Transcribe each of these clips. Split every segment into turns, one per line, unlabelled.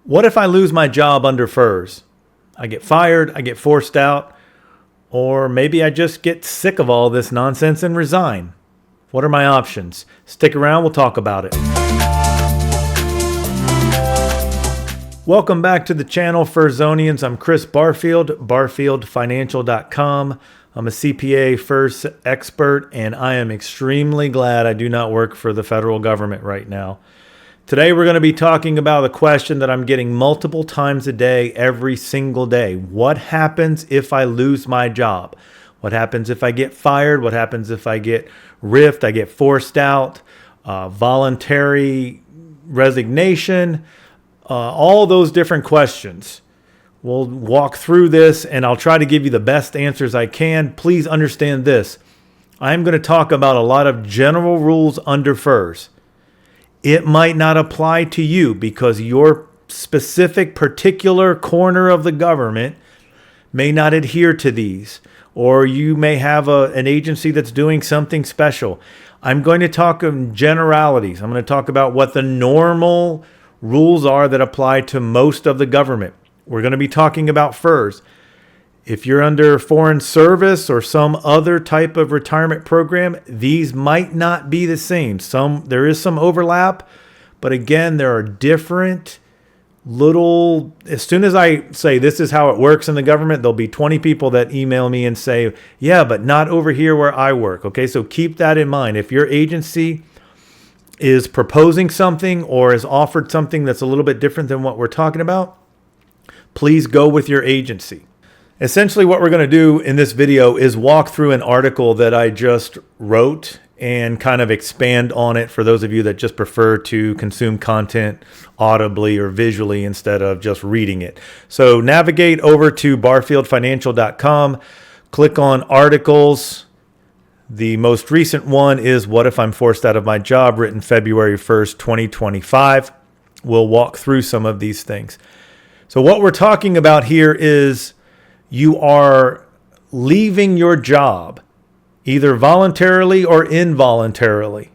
What if I lose my job under FERS? I get fired, I get forced out, or maybe I just get sick of all this nonsense and resign. What are my options? Stick around, we'll talk about it. Welcome back to the channel, FERSonians. I'm Chris Barfield, barfieldfinancial.com. I'm a CPA FERS expert, and I am extremely glad I do not work for the federal government right now. Today, we're going to be talking about a question that I'm getting multiple times a day, every single day. What happens if I lose my job? What happens if I get fired? What happens if I get riffed, I get forced out, voluntary resignation, all those different questions. We'll walk through this and I'll try to give you the best answers I can. Please understand this. I'm going to talk about a lot of general rules under FERS. It might not apply to you because your specific particular corner of the government may not adhere to these, or you may have an agency that's doing something special. I'm going to talk in generalities. I'm going to talk about what the normal rules are that apply to most of the government. We're going to be talking about FERS. If you're under foreign service or some other type of retirement program, these might not be the same. There is some overlap, but again, there are different little, as soon as I say this is how it works in the government, there'll be 20 people that email me and say, yeah, but not over here where I work. Okay, so keep that in mind. If your agency is proposing something or is offered something that's a little bit different than what we're talking about, please go with your agency. Essentially, what we're going to do in this video is walk through an article that I just wrote and kind of expand on it for those of you that just prefer to consume content audibly or visually instead of just reading it. So navigate over to barfieldfinancial.com, click on articles. The most recent one is What If I'm Forced Out of My Job, written February 1st, 2025. We'll walk through some of these things. So what we're talking about here is you are leaving your job, either voluntarily or involuntarily.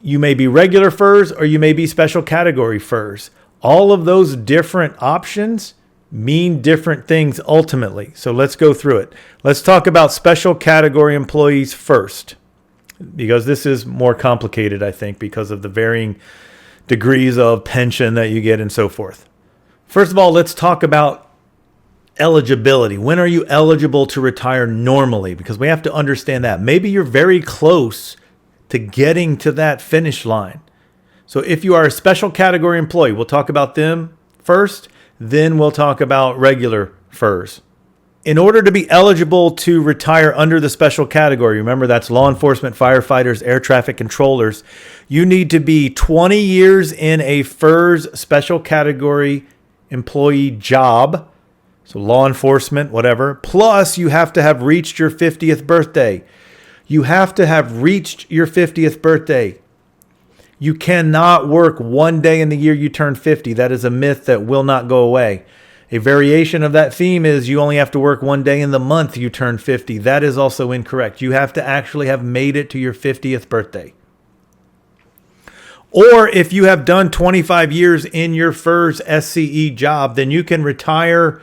You may be regular FERS or you may be special category FERS. All of those different options mean different things ultimately. So let's go through it. Let's talk about special category employees first, because this is more complicated, I think, because of the varying degrees of pension that you get and so forth. First of all, let's talk about eligibility. When are you eligible to retire normally? Because we have to understand that. Maybe you're very close to getting to that finish line. So if you are a special category employee, we'll talk about them first, then we'll talk about regular FERS. In order to be eligible to retire under the special category, remember that's law enforcement, firefighters, air traffic controllers, you need to be 20 years in a FERS special category employee job. So law enforcement, whatever. Plus, you have to have reached your 50th birthday. You have to have reached your 50th birthday. You cannot work one day in the year you turn 50. That is a myth that will not go away. A variation of that theme is you only have to work one day in the month you turn 50. That is also incorrect. You have to actually have made it to your 50th birthday. Or if you have done 25 years in your FERS SCE job, then you can retire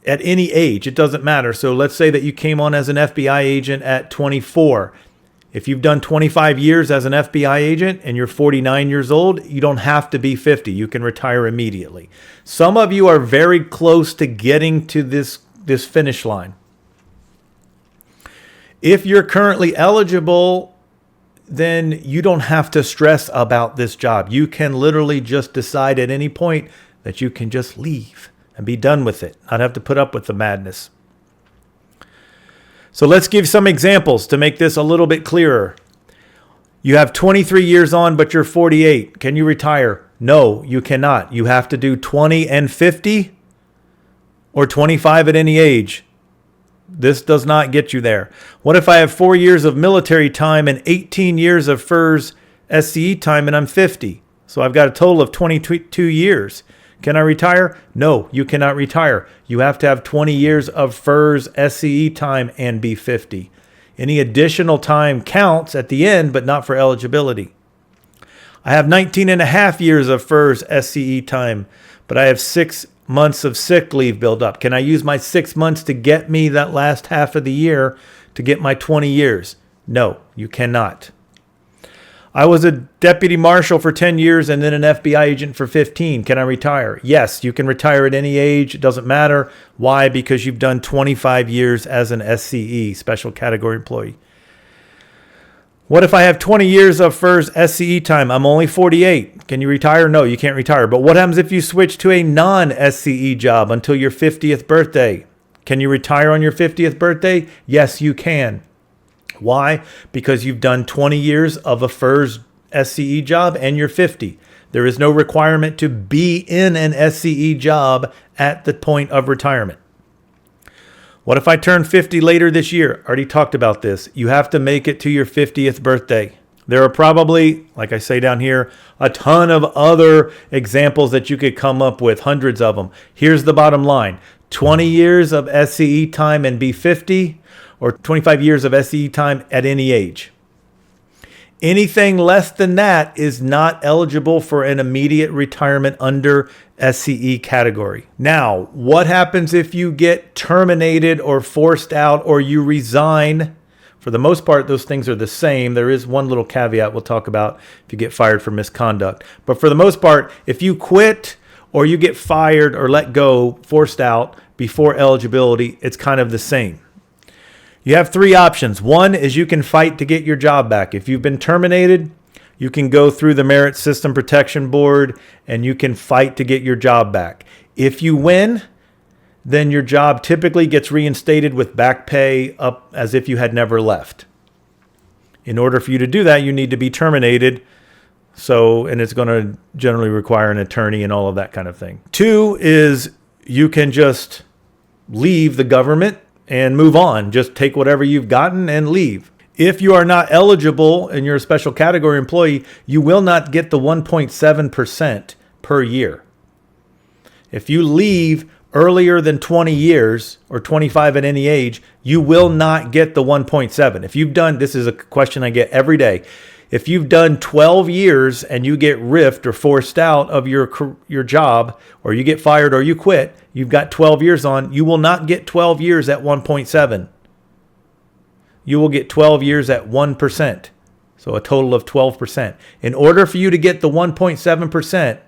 at any age. It doesn't matter. So let's say that you came on as an FBI agent at 24. If you've done 25 years as an FBI agent and you're 49 years old, you don't have to be 50. You can retire immediately. Some of you are very close to getting to this finish line. If you're currently eligible, then you don't have to stress about this job. You can literally just decide at any point that you can just leave and be done with it, not have to put up with the madness. So let's give some examples to make this a little bit clearer. You have 23 years on, but you're 48. Can you retire? No, you cannot. You have to do 20 and 50 or 25 at any age. This does not get you there. What if I have 4 years of military time and 18 years of FERS SCE time and I'm 50? So I've got a total of 22 years. Can I retire? No, you cannot retire. You have to have 20 years of FERS SCE time and be 50. Any additional time counts at the end, but not for eligibility. I have 19 and a half years of FERS SCE time, but I have 6 months of sick leave built up. Can I use my 6 months to get me that last half of the year to get my 20 years? No, you cannot. I was a deputy marshal for 10 years and then an FBI agent for 15. Can I retire? Yes, you can retire at any age. It doesn't matter. Why? Because you've done 25 years as an SCE, special category employee. What if I have 20 years of FERS SCE time? I'm only 48. Can you retire? No, you can't retire. But what happens if you switch to a non-SCE job until your 50th birthday? Can you retire on your 50th birthday? Yes, you can. Why? Because you've done 20 years of a FERS SCE job and you're 50. There is no requirement to be in an SCE job at the point of retirement. What if I turn 50 later this year? Already talked about this. You have to make it to your 50th birthday. There are probably, like I say down here, a ton of other examples that you could come up with, hundreds of them. Here's the bottom line. 20 years of SCE time and be 50, or 25 years of SCE time at any age. Anything less than that is not eligible for an immediate retirement under SCE category. Now, what happens if you get terminated or forced out or you resign? For the most part, those things are the same. There is one little caveat we'll talk about if you get fired for misconduct. But for the most part, if you quit or you get fired or let go, forced out before eligibility, it's kind of the same. You have 3 options. One is you can fight to get your job back. If you've been terminated, you can go through the Merit System Protection Board and you can fight to get your job back. If you win, then your job typically gets reinstated with back pay up as if you had never left. In order for you to do that, you need to be terminated. And it's going to generally require an attorney and all of that kind of thing. 2 is you can just leave the government and move on. Just take whatever you've gotten and leave. If you are not eligible and you're a special category employee, you will not get the 1.7% per year. If you leave earlier than 20 years or 25 at any age, you will not get the 1.7. If you've done, this is a question I get every day. If you've done 12 years and you get riffed or forced out of your job, or you get fired or you quit, you've got 12 years on, you will not get 12 years at 1.7. You will get 12 years at 1%. So a total of 12%. In order for you to get the 1.7%,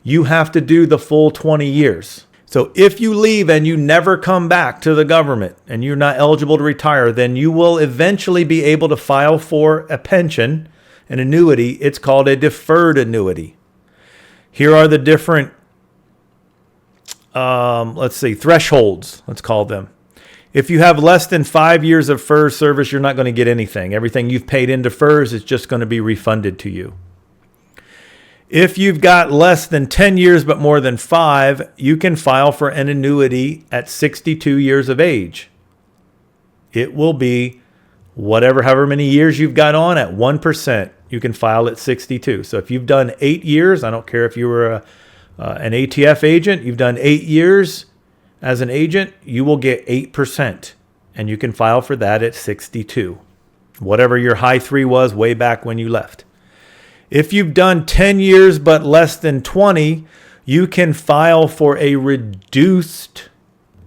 you have to do the full 20 years. So if you leave and you never come back to the government and you're not eligible to retire, then you will eventually be able to file for a pension, an annuity. It's called a deferred annuity. Here are the different, thresholds, let's call them. If you have less than 5 years of FERS service, you're not going to get anything. Everything you've paid into FERS is just going to be refunded to you. If you've got less than 10 years but more than 5, you can file for an annuity at 62 years of age. It will be however many years you've got on at 1%. You can file at 62. So if you've done 8 years, I don't care if you were an ATF agent, you've done 8 years as an agent, you will get 8%. And you can file for that at 62. Whatever your high 3 was way back when you left. If you've done 10 years but less than 20, you can file for a reduced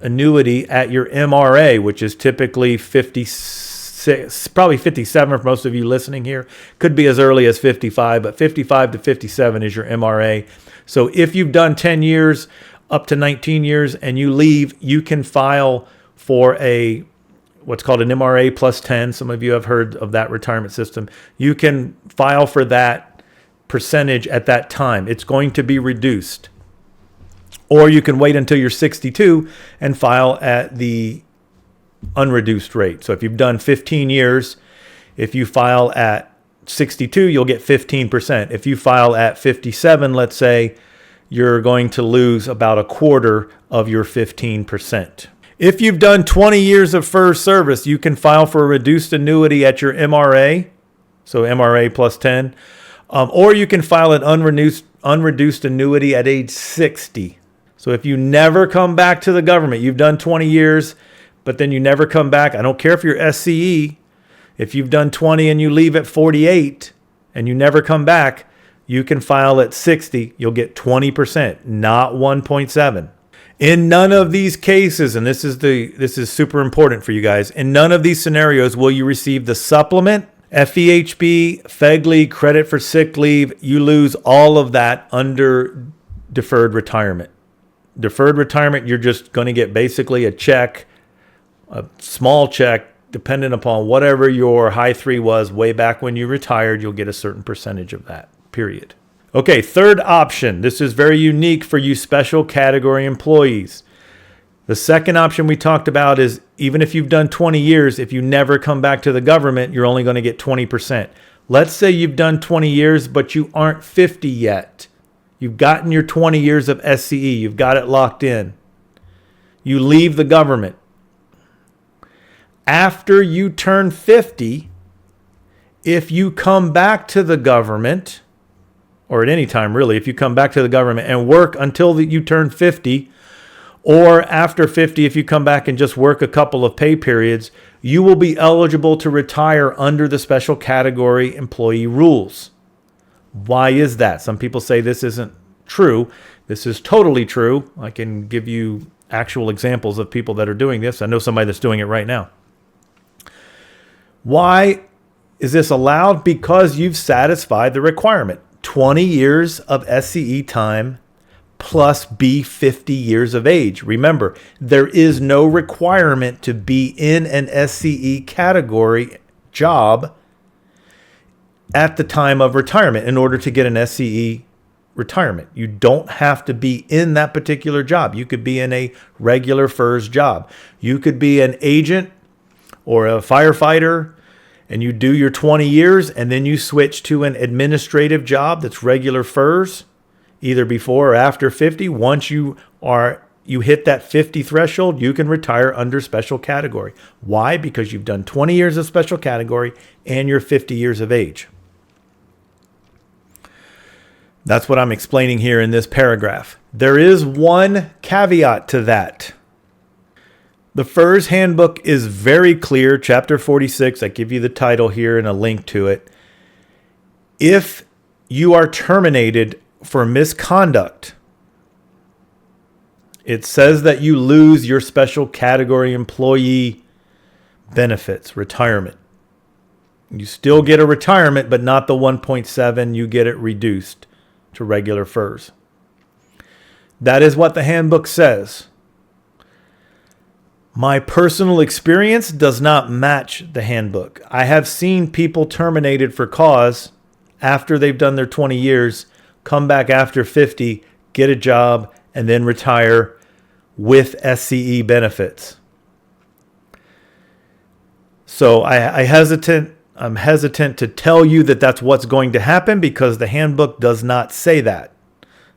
annuity at your MRA, which is typically 56, probably 57 for most of you listening here. Could be as early as 55, but 55 to 57 is your MRA. So if you've done 10 years up to 19 years and you leave, you can file for what's called an MRA plus 10. Some of you have heard of that retirement system. You can file for that percentage at that time. It's going to be reduced. Or you can wait until you're 62 and file at the unreduced rate. So if you've done 15 years, if you file at 62, you'll get 15%. If you file at 57, let's say, you're going to lose about a quarter of your 15%. If you've done 20 years of FERS service, you can file for a reduced annuity at your MRA, so MRA plus 10, or you can file an unreduced annuity at age 60. So if you never come back to the government, you've done 20 years, but then you never come back. I don't care if you're SCE. If you've done 20 and you leave at 48 and you never come back, You can file at 60, you'll get 20%, not 1.7. In none of these cases, and this is super important for you guys, in none of these scenarios will you receive the supplement, FEHB, FEGLI, credit for sick leave. You lose all of that under deferred retirement. Deferred retirement, you're just going to get basically a check, a small check, dependent upon whatever your high 3 was way back when you retired. You'll get a certain percentage of that, period. Okay, third option. This is very unique for you special category employees. The second option we talked about is even if you've done 20 years, if you never come back to the government, you're only going to get 20%. Let's say you've done 20 years, but you aren't 50 yet. You've gotten your 20 years of SCE. You've got it locked in. You leave the government. After you turn 50, if you come back to the government, or at any time really, if you come back to the government and work until you turn 50, or after 50, if you come back and just work a couple of pay periods, you will be eligible to retire under the special category employee rules. Why is that? Some people say this isn't true. This is totally true. I can give you actual examples of people that are doing this. I know somebody that's doing it right now. Why is this allowed? Because you've satisfied the requirement. 20 years of SCE time plus be 50 years of age. Remember, there is no requirement to be in an SCE category job at the time of retirement in order to get an SCE retirement. You don't have to be in that particular job. You could be in a regular FERS job. You could be an agent or a firefighter and you do your 20 years and then you switch to an administrative job that's regular FERS, either before or after 50. Once you hit that 50 threshold, you can retire under special category. Why? Because you've done 20 years of special category and you're 50 years of age. That's what I'm explaining here in this paragraph. There is one caveat to that. The FERS handbook is very clear, chapter 46. I give you the title here and a link to it. If you are terminated for misconduct, it says that you lose your special category employee benefits, retirement. You still get a retirement, but not the 1.7. You get it reduced to regular FERS. That is what the handbook says. My personal experience does not match the handbook. I have seen people terminated for cause after they've done their 20 years, come back after 50, get a job, and then retire with SCE benefits. So I'm hesitant to tell you that that's what's going to happen because the handbook does not say that.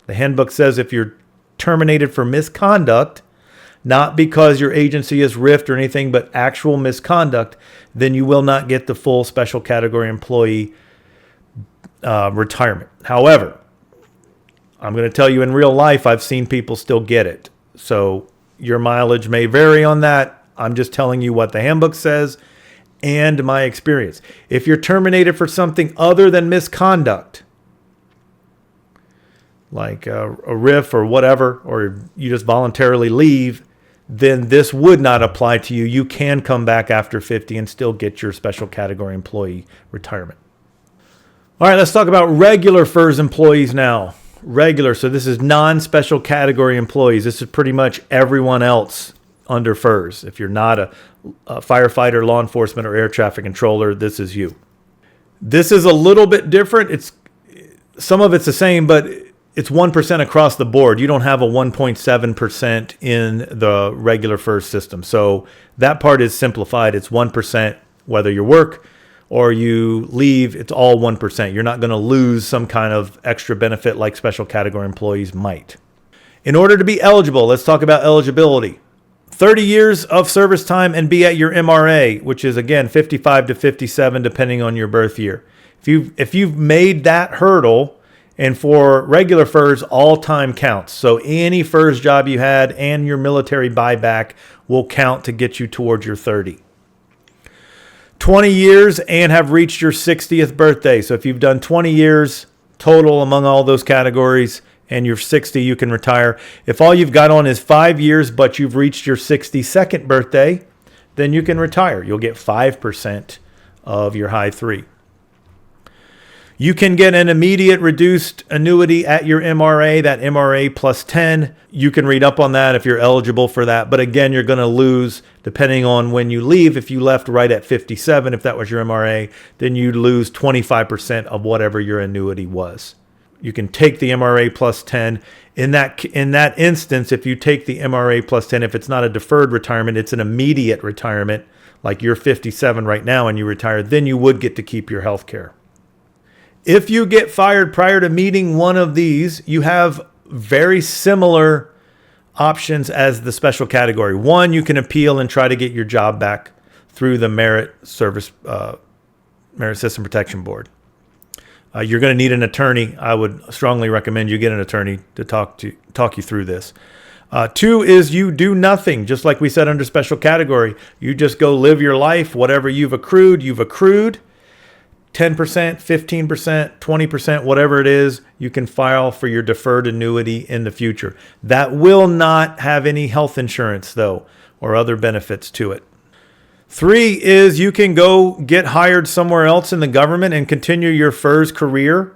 The handbook says if you're terminated for misconduct, not because your agency is RIFed or anything, but actual misconduct, then you will not get the full special category employee retirement. However, I'm going to tell you in real life, I've seen people still get it. So your mileage may vary on that. I'm just telling you what the handbook says and my experience. If you're terminated for something other than misconduct, like a RIF or whatever, or you just voluntarily leave, then this would not apply to you. You can come back after 50 and still get your special category employee retirement. All right, let's talk about regular FERS employees now. Regular, so this is non-special category employees. This is pretty much everyone else under FERS. If you're not a firefighter, law enforcement, or air traffic controller, this is you. This is a little bit different. Some of it's the same, but it's 1% across the board. You don't have a 1.7% in the regular FERS system. So that part is simplified. It's 1%, whether you work or you leave, it's all 1%. You're not going to lose some kind of extra benefit like special category employees might. In order to be eligible, let's talk about eligibility. 30 years of service time and be at your MRA, which is, again, 55 to 57, depending on your birth year. If you've made that hurdle, and for regular FERS, all time counts. So any FERS job you had and your military buyback will count to get you towards your 30. 20 years and have reached your 60th birthday. So if you've done 20 years total among all those categories, and you're 60, you can retire. If all you've got on is 5 years, but you've reached your 62nd birthday, then you can retire. You'll get 5% of your high 3. You can get an immediate reduced annuity at your MRA, that MRA plus 10. You can read up on that if you're eligible for that. But again, you're going to lose depending on when you leave. If you left right at 57, if that was your MRA, then you'd lose 25% of whatever your annuity was. You can take the MRA plus 10. In that instance, if you take the MRA plus 10, if it's not a deferred retirement, it's an immediate retirement, like you're 57 right now and you retire, then you would get to keep your health care. If you get fired prior to meeting one of these, you have very similar options as the special category. One, you can appeal and try to get your job back through the Merit System Protection Board. You're going to need an attorney. I would strongly recommend you get an attorney to talk you through this. 2 is you do nothing, just like we said under special category. You just go live your life. Whatever you've accrued. 10%, 15%, 20%, whatever it is, you can file for your deferred annuity in the future. That will not have any health insurance, though, or other benefits to it. 3 is you can go get hired somewhere else in the government and continue your FERS career.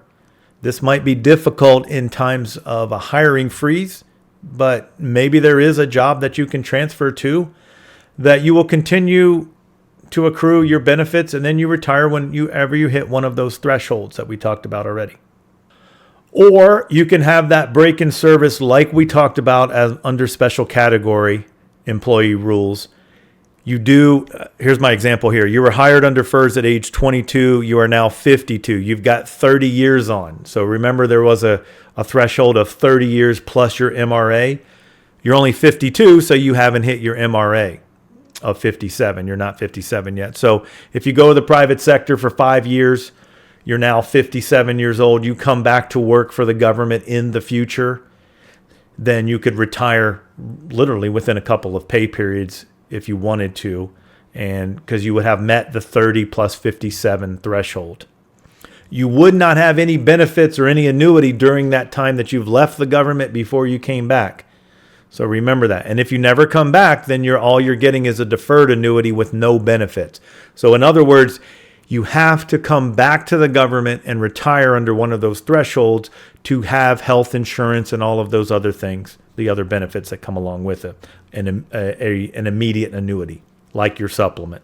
This might be difficult in times of a hiring freeze, but maybe there is a job that you can transfer to that you will continue to accrue your benefits, and then you retire whenever you hit one of those thresholds that we talked about already. Or you can have that break in service like we talked about as under special category employee rules. Here's my example here. You were hired under FERS at age 22. You are now 52. You've got 30 years on. So remember, there was a threshold of 30 years plus your MRA. You're only 52, so you haven't hit your MRA of 57. You're not 57 yet. So if you go to the private sector for 5 years, you're now 57 years old. You come back to work for the government in the future, then you could retire literally within a couple of pay periods if you wanted to, and because you would have met the 30 plus 57 threshold. You would not have any benefits or any annuity during that time that you've left the government before you came back. So remember that. And if you never come back, then all you're getting is a deferred annuity with no benefits. So in other words, you have to come back to the government and retire under one of those thresholds to have health insurance and all of those other things, the other benefits that come along with it, an immediate annuity, like your supplement.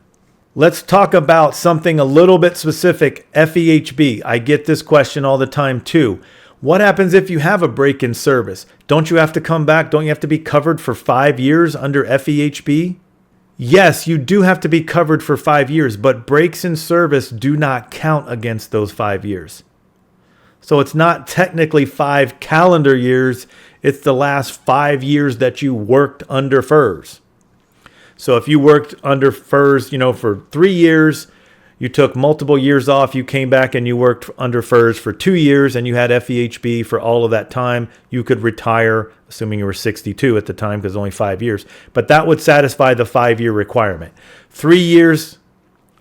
Let's talk about something a little bit specific, FEHB. I get this question all the time too. What happens if you have a break in service? Don't you have to come back? Don't you have to be covered for 5 years under FEHB? Yes, you do have to be covered for 5 years, but breaks in service do not count against those 5 years. So it's not technically 5 calendar years. It's the last 5 years that you worked under FERS. So if you worked under FERS, for 3 years, you took multiple years off, you came back and you worked under FERS for 2 years and you had FEHB for all of that time, you could retire, assuming you were 62 at the time because only 5 years. But that would satisfy the 5-year requirement. 3 years,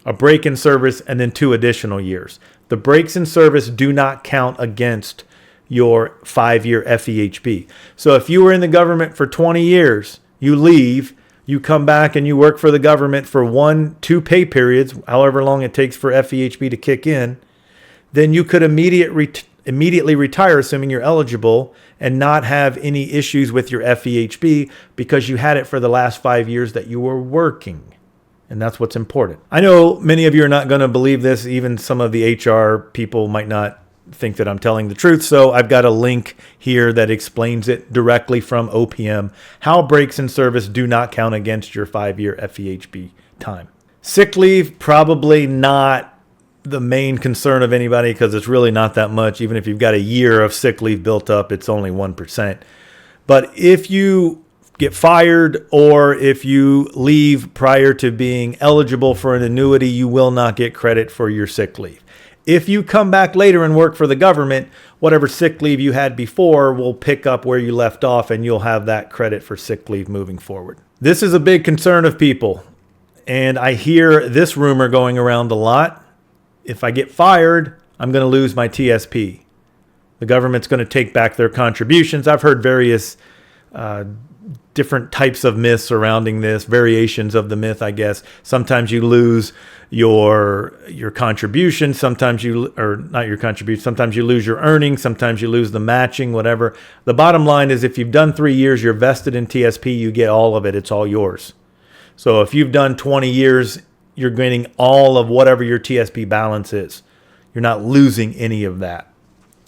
a break in service, and then 2 additional years. The breaks in service do not count against your 5-year FEHB. So if you were in the government for 20 years, you leave, you come back and you work for the government for 1-2 pay periods, however long it takes for FEHB to kick in, then you could immediately retire, assuming you're eligible, and not have any issues with your FEHB because you had it for the last 5 years that you were working. And that's what's important. I know many of you are not going to believe this. Even some of the HR people might not think that I'm telling the truth. So I've got a link here that explains it directly from OPM, how breaks in service do not count against your 5-year FEHB time. Sick leave, probably not the main concern of anybody because it's really not that much. Even if you've got a year of sick leave built up, it's only 1%. But if you get fired or if you leave prior to being eligible for an annuity, you will not get credit for your sick leave. If you come back later and work for the government, whatever sick leave you had before will pick up where you left off and you'll have that credit for sick leave moving forward. This is a big concern of people. And I hear this rumor going around a lot. If I get fired, I'm going to lose my TSP. the government's going to take back their contributions. I've heard various different types of myths surrounding this, variations of the myth, I guess. Sometimes you lose your contribution, sometimes not your contribution, sometimes you lose your earnings, sometimes you lose the matching, whatever. The bottom line is if you've done 3 years, you're vested in TSP, you get all of it. It's all yours. So if you've done 20 years, you're getting all of whatever your TSP balance is. You're not losing any of that.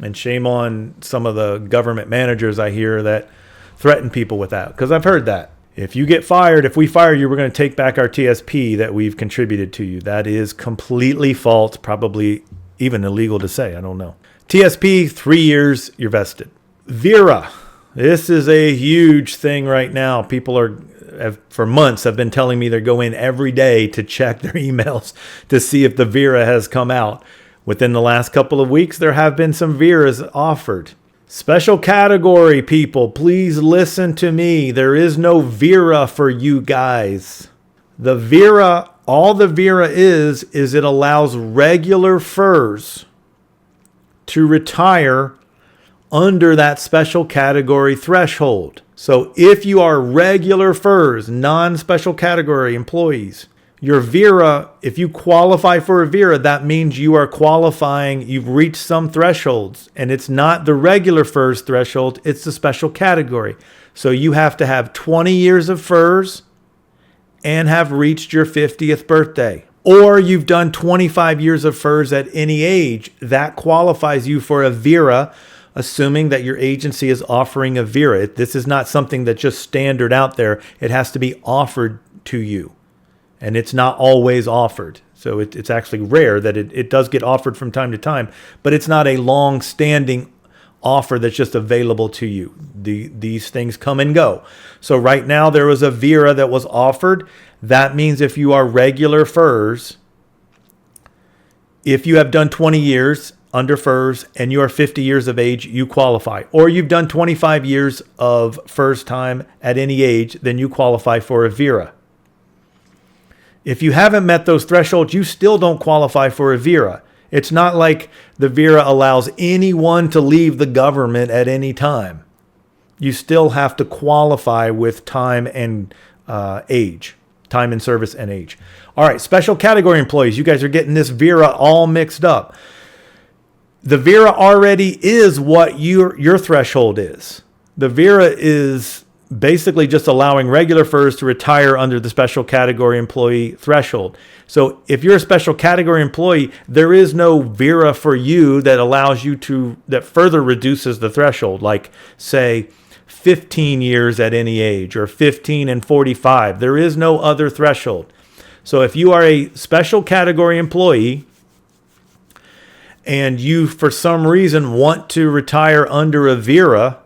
And shame on some of the government managers I hear that threaten people with that, because I've heard that. If you get fired, if we fire you, we're going to take back our TSP that we've contributed to you. That is completely false, probably even illegal to say. I don't know. TSP, 3 years, you're vested. VERA. This is a huge thing right now. People for months have been telling me they go in every day to check their emails to see if the VERA has come out. Within the last couple of weeks, there have been some VERAs offered. Special category people, please listen to me. There is no VERA for you guys. The VERA, all the VERA is it allows regular FERS to retire under that special category threshold. So if you are regular FERS, non-special category employees, your VERA, if you qualify for a VERA, that means you are qualifying, you've reached some thresholds, and it's not the regular FERS threshold, it's the special category. So you have to have 20 years of FERS and have reached your 50th birthday. Or you've done 25 years of FERS at any age. That qualifies you for a VERA, assuming that your agency is offering a VERA. This is not something that's just standard out there. It has to be offered to you. And it's not always offered. So it's actually rare that it does get offered from time to time, but it's not a long-standing offer that's just available to you. These things come and go. So right now there was a VERA that was offered. That means if you are regular FERS, if you have done 20 years under FERS and you are 50 years of age, you qualify. Or you've done 25 years of FERS time at any age, then you qualify for a VERA. If you haven't met those thresholds, you still don't qualify for a VERA. It's not like the VERA allows anyone to leave the government at any time. You still have to qualify with time and age, time in service and age. All right, special category employees, you guys are getting this VERA all mixed up. The VERA already is what your threshold is. The VERA is basically just allowing regular FERS to retire under the special category employee threshold. So if you're a special category employee, there is no VERA for you that allows you that further reduces the threshold, like say 15 years at any age or 15 and 45. There is no other threshold. So if you are a special category employee and you for some reason want to retire under a VERA,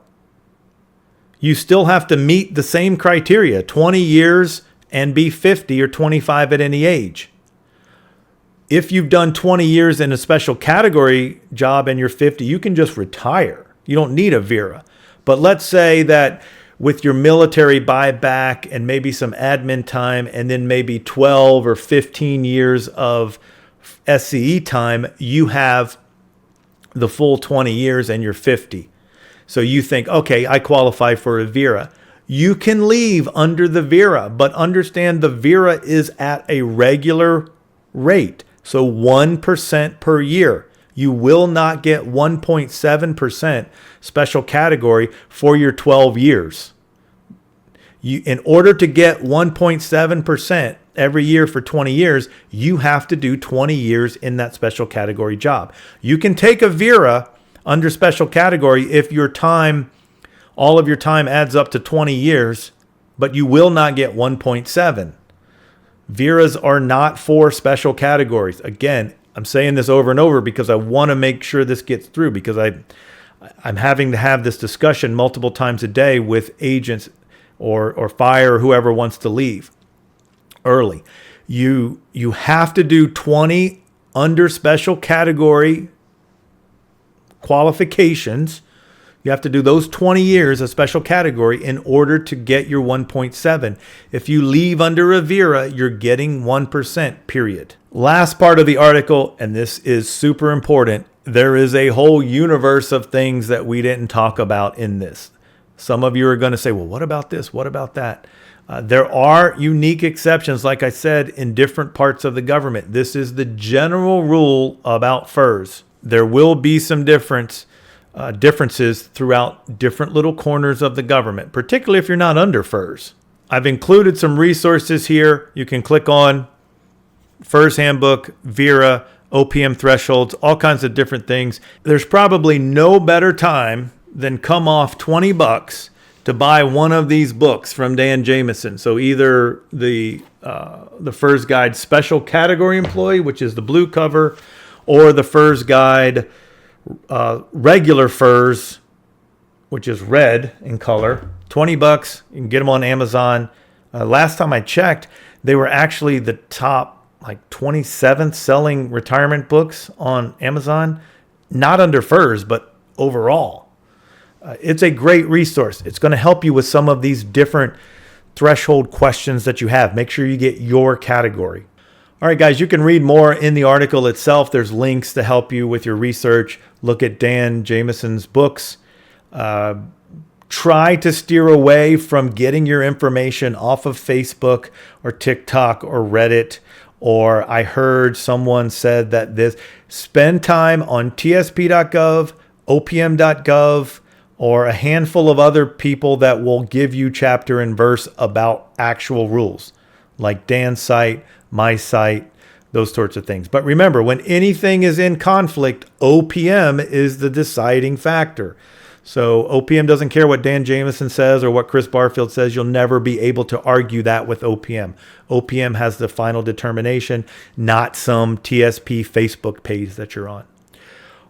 you still have to meet the same criteria, 20 years and be 50 or 25 at any age. If you've done 20 years in a special category job and you're 50, you can just retire. You don't need a VERA. But let's say that with your military buyback and maybe some admin time and then maybe 12 or 15 years of SCE time, you have the full 20 years and you're 50. So you think, okay, I qualify for a VERA. You can leave under the VERA, but understand the VERA is at a regular rate. So 1% per year. You will not get 1.7% special category for your 12 years. In order to get 1.7% every year for 20 years, you have to do 20 years in that special category job. You can take a VERA under special category if all of your time adds up to 20 years, but you will not get 1.7. VERAs are not for special categories. Again, I'm saying this over and over because I want to make sure this gets through, because I'm having to have this discussion multiple times a day with agents or fire or whoever wants to leave early. You have to do 20 under special category qualifications. You have to do those 20 years of special category in order to get your 1.7. If you leave under a VERA, you're getting 1%, period. Last part of the article, and this is super important. there is a whole universe of things that we didn't talk about in this. Some of you are going to say, well, what about this? What about that? There are unique exceptions, like I said, in different parts of the government. This is the general rule about FERS. There will be some differences throughout different little corners of the government, particularly if you're not under FERS. I've included some resources here. You can click on FERS Handbook, VERA, OPM thresholds, all kinds of different things. There's probably no better time than come off $20 to buy one of these books from Dan Jamieson. So either the FERS Guide Special Category Employee, which is the blue cover, or the FERS Guide Regular FERS, which is red in color. $20. You can get them on Amazon. Last time I checked, they were actually the top 27th selling retirement books on Amazon. Not under FERS, but overall. It's a great resource. It's going to help you with some of these different threshold questions that you have. Make sure you get your category. All right, guys, you can read more in the article itself. There's links to help you with your research. Look at Dan Jamieson's books. Try to steer away from getting your information off of Facebook or TikTok or Reddit. Or I heard someone said that spend time on tsp.gov, opm.gov, or a handful of other people that will give you chapter and verse about actual rules, like Dan's site, my site, those sorts of things. But remember, when anything is in conflict, OPM is the deciding factor. So OPM doesn't care what Dan Jamieson says or what Chris Barfield says. You'll never be able to argue that with OPM. OPM has the final determination, not some TSP Facebook page that you're on.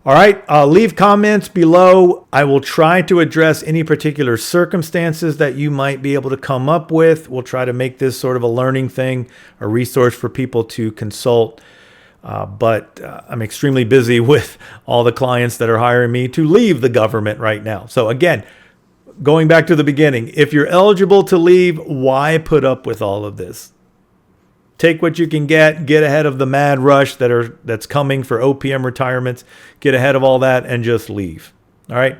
All right, leave comments below. I will try to address any particular circumstances that you might be able to come up with. We'll try to make this sort of a learning thing, a resource for people to consult. But I'm extremely busy with all the clients that are hiring me to leave the government right now. So again, going back to the beginning, if you're eligible to leave, why put up with all of this? Take what you can get ahead of the mad rush that's coming for OPM retirements, get ahead of all that and just leave. All right.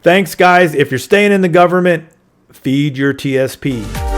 Thanks, guys. If you're staying in the government, feed your TSP.